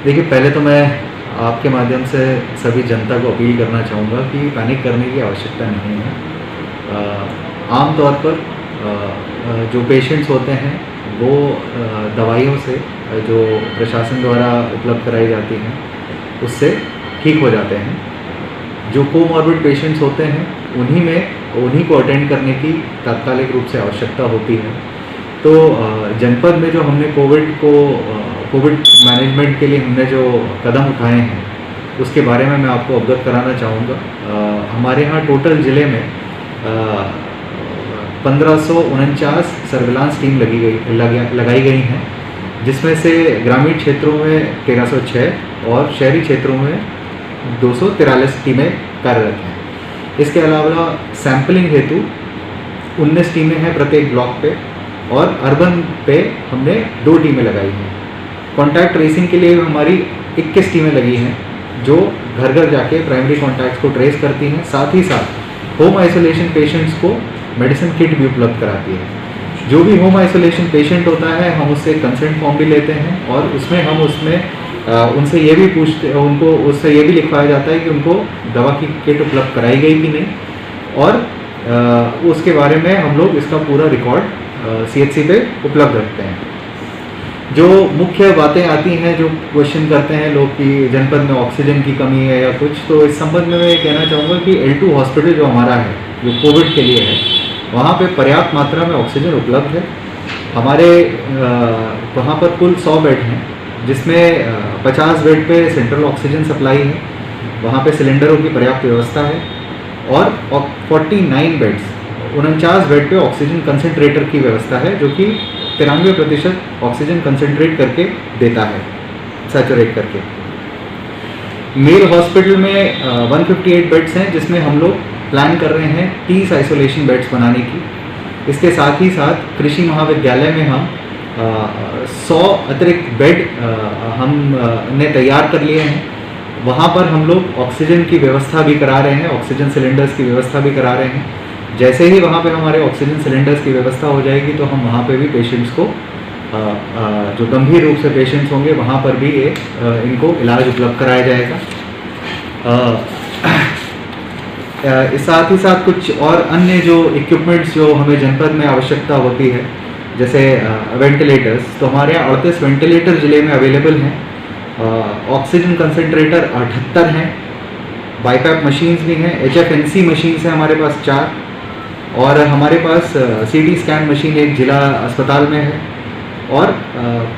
देखिए, पहले तो मैं आपके माध्यम से सभी जनता को अपील करना चाहूँगा कि पैनिक करने की आवश्यकता नहीं है। आम तौर पर जो पेशेंट्स होते हैं वो दवाइयों से जो प्रशासन द्वारा उपलब्ध कराई जाती हैं उससे ठीक हो जाते हैं। जो कोमॉर्बिड पेशेंट्स होते हैं उन्हीं को अटेंड करने की तात्कालिक रूप से आवश्यकता होती है। तो जनपद में जो हमने कोविड मैनेजमेंट के लिए हमने जो कदम उठाए हैं उसके बारे में मैं आपको अवगत कराना चाहूँगा। हमारे यहाँ टोटल ज़िले में 1549 सर्विलांस टीम लगाई गई हैं, जिसमें से ग्रामीण क्षेत्रों में 1306 और शहरी क्षेत्रों में 243 टीमें कार्यरत हैं। इसके अलावा सैंपलिंग हेतु 19 टीमें हैं प्रत्येक ब्लॉक पे, और अर्बन पे हमने 2 टीमें लगाई हैं। कॉन्टैक्ट ट्रेसिंग के लिए हमारी 21 टीमें लगी हैं जो घर घर जाके प्राइमरी कॉन्टैक्ट्स को ट्रेस करती हैं। साथ ही साथ होम आइसोलेशन पेशेंट्स को मेडिसिन किट भी उपलब्ध कराती है। जो भी होम आइसोलेशन पेशेंट होता है हम उससे कंसेंट फॉर्म भी लेते हैं, और उसमें उनसे ये भी उससे ये भी लिखवाया जाता है कि उनको दवा की किट उपलब्ध कराई गई कि नहीं, और उसके बारे में हम लोग इसका पूरा रिकॉर्ड CHC पे उपलब्ध रखते हैं। जो मुख्य बातें आती हैं, जो क्वेश्चन करते हैं लोग कि जनपद में ऑक्सीजन की कमी है या कुछ, तो इस संबंध में मैं ये कहना चाहूँगा कि L2 हॉस्पिटल जो हमारा है, जो कोविड के लिए है, वहाँ पे पर्याप्त मात्रा में ऑक्सीजन उपलब्ध है। हमारे वहाँ पर कुल 100 बेड हैं, जिसमें 50 बेड पे सेंट्रल ऑक्सीजन सप्लाई है, वहाँ पे सिलेंडरों की पर्याप्त व्यवस्था है, और 49 बेड्स 49 बेड पे ऑक्सीजन कंसंट्रेटर की व्यवस्था है, जो कि 93% ऑक्सीजन कंसंट्रेट करके देता है, सैचुरेट करके। मेल हॉस्पिटल में 158 बेड्स हैं, जिसमें हम लोग प्लान कर रहे हैं 30 आइसोलेशन बेड्स बनाने की। इसके साथ ही साथ कृषि महाविद्यालय में हम 100 अतिरिक्त बेड हमने तैयार कर लिए हैं। वहाँ पर हम लोग ऑक्सीजन की व्यवस्था भी करा रहे हैं, ऑक्सीजन सिलेंडर्स की व्यवस्था भी करा रहे हैं। जैसे ही वहाँ पे हमारे ऑक्सीजन सिलेंडर्स की व्यवस्था हो जाएगी तो हम वहाँ पे भी पेशेंट्स को जो गंभीर रूप से पेशेंट्स होंगे वहाँ पर भी इनको इलाज उपलब्ध कराया जाएगा। साथ ही साथ कुछ और अन्य जो इक्विपमेंट्स जो हमें जनपद में आवश्यकता होती है, जैसे वेंटिलेटर्स, तो हमारे यहाँ 38 वेंटिलेटर ज़िले में अवेलेबल हैं। ऑक्सीजन कंसंट्रेटर 78 हैं, बाईपैप मशीन्स भी हैं, HFNC मशीन्स हैं हमारे पास 4, और हमारे पास CT स्कैन मशीन एक जिला अस्पताल में है, और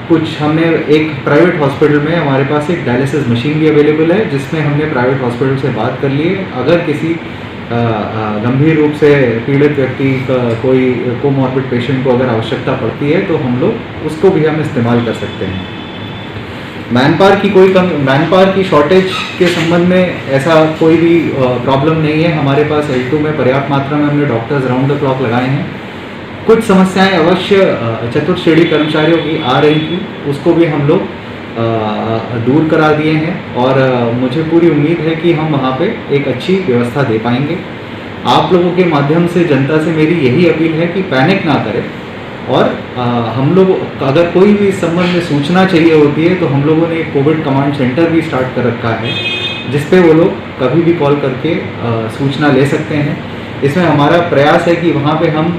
कुछ हमने एक प्राइवेट हॉस्पिटल में हमारे पास एक डायलिसिस मशीन भी अवेलेबल है, जिसमें हमने प्राइवेट हॉस्पिटल से बात कर ली है। अगर किसी गंभीर रूप से पीड़ित व्यक्ति का कोई कोमॉर्बिड पेशेंट को अगर आवश्यकता पड़ती है तो हम लोग उसको भी हम इस्तेमाल कर सकते हैं। मैनपावर की शॉर्टेज के संबंध में ऐसा कोई भी प्रॉब्लम नहीं है। हमारे पास L2 में पर्याप्त मात्रा में हमने डॉक्टर्स राउंड द क्लॉक लगाए हैं। कुछ समस्याएं अवश्य चतुर्श्रेणी कर्मचारियों की आ रही थी, उसको भी हम लोग दूर करा दिए हैं, और मुझे पूरी उम्मीद है कि हम वहाँ पे एक अच्छी व्यवस्था दे पाएंगे। आप लोगों के माध्यम से जनता से मेरी यही अपील है कि पैनिक ना करें, और हम लोग अगर कोई भी इस संबंध में सूचना चाहिए होती है तो हम लोगों ने एक कोविड कमांड सेंटर भी स्टार्ट कर रखा है, जिस पे वो लोग कभी भी कॉल करके सूचना ले सकते हैं। इसमें हमारा प्रयास है कि वहाँ पे हम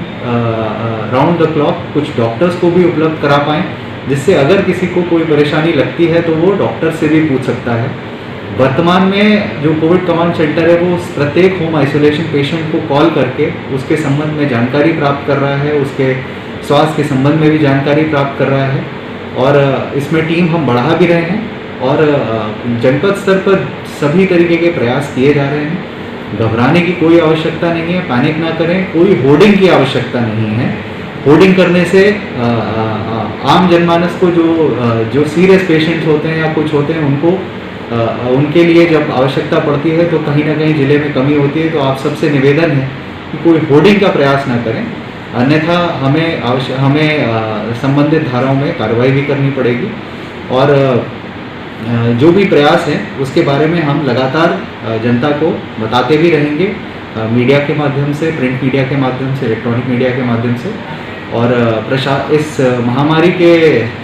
राउंड द क्लॉक कुछ डॉक्टर्स को भी उपलब्ध करा पाएँ, जिससे अगर किसी को कोई परेशानी लगती है तो वो डॉक्टर से भी पूछ सकता है। वर्तमान में जो कोविड कमांड सेंटर है वो प्रत्येक होम आइसोलेशन पेशेंट को कॉल करके उसके संबंध में जानकारी प्राप्त कर रहा है, उसके स्वास्थ्य के संबंध में भी जानकारी प्राप्त कर रहा है, और इसमें टीम हम बढ़ा भी रहे हैं, और जनपद स्तर पर सभी तरीके के प्रयास किए जा रहे हैं। घबराने की कोई आवश्यकता नहीं है, पैनिक ना करें, कोई होर्डिंग की आवश्यकता नहीं है। होर्डिंग करने से आम जनमानस को जो सीरियस पेशेंट्स होते हैं या कुछ होते हैं उनके लिए जब आवश्यकता पड़ती है तो कहीं ना कहीं ज़िले में कमी होती है। तो आप सबसे निवेदन है कि कोई होर्डिंग का प्रयास ना करें, अन्यथा हमें संबंधित धाराओं में कार्रवाई भी करनी पड़ेगी। और जो भी प्रयास है उसके बारे में हम लगातार जनता को बताते भी रहेंगे, मीडिया के माध्यम से, प्रिंट मीडिया के माध्यम से, इलेक्ट्रॉनिक मीडिया के माध्यम से। और इस महामारी के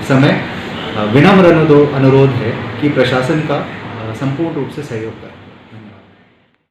समय विनम्र अनुरोध है कि प्रशासन का संपूर्ण रूप से सहयोग करें।